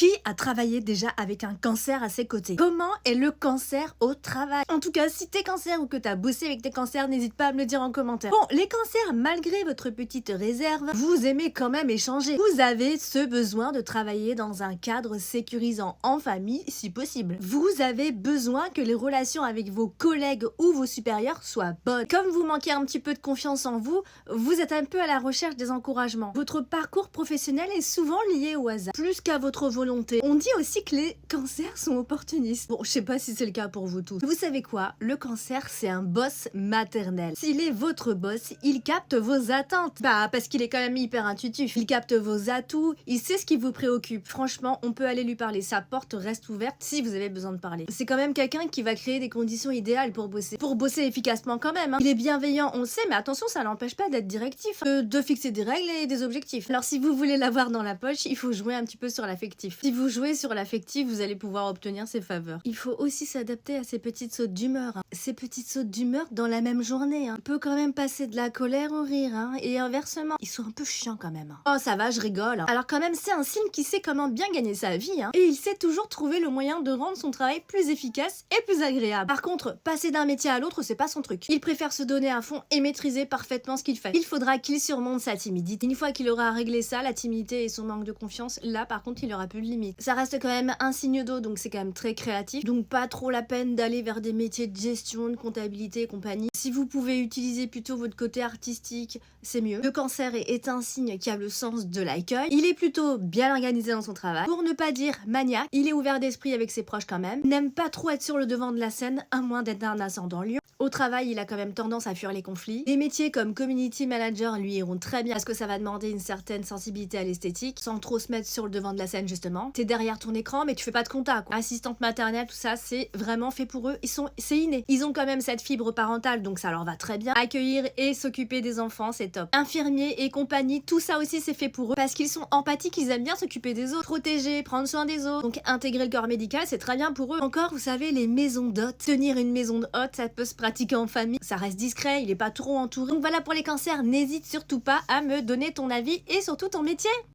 Qui a travaillé déjà avec un cancer à ses côtés? Comment est le cancer au travail? En tout cas, si t'es cancer ou que t'as bossé avec tes cancers, n'hésite pas à me le dire en commentaire. Bon, les cancers, malgré votre petite réserve, vous aimez quand même échanger. Vous avez ce besoin de travailler dans un cadre sécurisant en famille, si possible. Vous avez besoin que les relations avec vos collègues ou vos supérieurs soient bonnes. Comme vous manquez un petit peu de confiance en vous, vous êtes un peu à la recherche des encouragements. Votre parcours professionnel est souvent lié au hasard, plus qu'à votre volonté. On dit aussi que les cancers sont opportunistes. Bon, je sais pas si c'est le cas pour vous tous. Vous savez quoi? Le cancer, c'est un boss maternel. S'il est votre boss, il capte vos attentes. Bah, parce qu'il est quand même hyper intuitif. Il capte vos atouts, il sait ce qui vous préoccupe. Franchement, on peut aller lui parler. Sa porte reste ouverte si vous avez besoin de parler. C'est quand même quelqu'un qui va créer des conditions idéales pour bosser. Pour bosser efficacement quand même, hein. Il est bienveillant, on le sait, mais attention, ça n'empêche pas d'être directif, de fixer des règles et des objectifs. Alors si vous voulez l'avoir dans la poche, il faut jouer un petit peu sur l'affectif. Si vous jouez sur l'affectif, vous allez pouvoir obtenir ses faveurs. Il faut aussi s'adapter à ces petites sautes d'humeur. Ces petites sautes d'humeur dans la même journée. On peut quand même passer de la colère au rire, et inversement. Ils sont un peu chiants quand même. Oh ça va, je rigole. Alors quand même, c'est un signe qui sait comment bien gagner sa vie, et il sait toujours trouver le moyen de rendre son travail plus efficace et plus agréable. Par contre, passer d'un métier à l'autre, c'est pas son truc. Il préfère se donner à fond et maîtriser parfaitement ce qu'il fait. Il faudra qu'il surmonte sa timidité. Une fois qu'il aura réglé ça, la timidité et son manque de confiance, là par contre, il aura plus de limite. Ça reste quand même un signe d'eau, donc c'est quand même très créatif. Donc pas trop la peine d'aller vers des métiers de gestion, de comptabilité et compagnie. Si vous pouvez utiliser plutôt votre côté artistique, c'est mieux. Le cancer est un signe qui a le sens de l'accueil. Il est plutôt bien organisé dans son travail. Pour ne pas dire maniaque, il est ouvert d'esprit avec ses proches quand même. N'aime pas trop être sur le devant de la scène, à moins d'être un ascendant lion. Au travail, il a quand même tendance à fuir les conflits. Des métiers comme community manager lui iront très bien parce que ça va demander une certaine sensibilité à l'esthétique, sans trop se mettre sur le devant de la scène justement. T'es derrière ton écran, mais tu fais pas de compta, quoi. Assistante maternelle, tout ça, c'est vraiment fait pour eux. C'est inné. Ils ont quand même cette fibre parentale, donc ça leur va très bien. Accueillir et s'occuper des enfants, c'est top. Infirmiers et compagnie, tout ça aussi c'est fait pour eux parce qu'ils sont empathiques, ils aiment bien s'occuper des autres, protéger, prendre soin des autres. Donc intégrer le corps médical, c'est très bien pour eux. Encore, vous savez, les maisons d'hôtes. Tenir une maison d'hôtes, ça peut se pratiquer en famille. Ça reste discret, il est pas trop entouré. Donc voilà pour les cancers, n'hésite surtout pas à me donner ton avis et surtout ton métier.